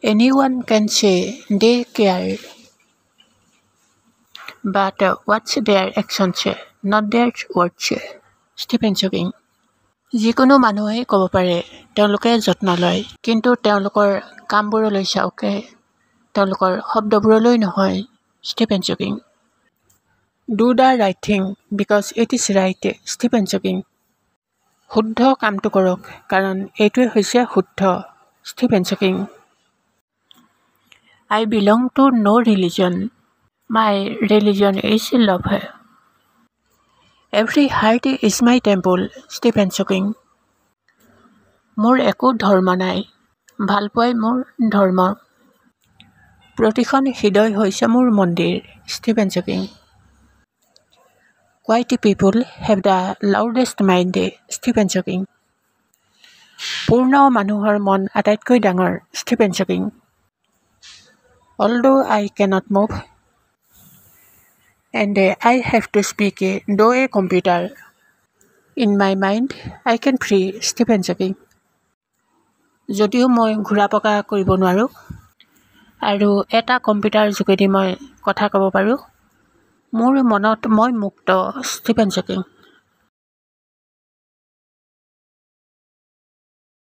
Anyone can say they care, but what's their action say, not their words say. Stephen Hawking. যিকোনো মানুহেই ক'ব পাৰে তেওঁলোকে যত্ন লয়, কিন্তু তেওঁলোকৰ কামবোৰলৈ চাওকে, তেওঁলোকৰ শব্দবোৰলৈ নহয়। Stephen Hawking. Do the right thing because it is right. Stephen Hawking. শুদ্ধ কামটো কৰক কাৰণ এইটোৱে হৈছে শুদ্ধ। Stephen Hawking. I belong to no religion. My religion is love. Every heart is my temple. Stephen Hawking. মোৰ একো ধৰ্ম নাই, ভালপোৱাই মোৰ ধৰ্ম। প্ৰতিখন হৃদয় হৈছে মোৰ মন্দিৰ। Stephen Hawking. Quiet people have the loudest mind. Stephen Hawking. পূৰ্ণ মানুহৰ মন আটাইতকৈ ডাঙৰ। Stephen Hawking. Although I cannot move, and I have to speak though a computer, in my mind I can free. Stephen Hawking. যদিও মই ঘূৰা পকা কৰিব নোৱাৰোঁ আৰু এটা কম্পিউটাৰ যোগেদি মই কথা ক'ব পাৰোঁ, মোৰ মনত মই মুক্ত। Stephen Hawking.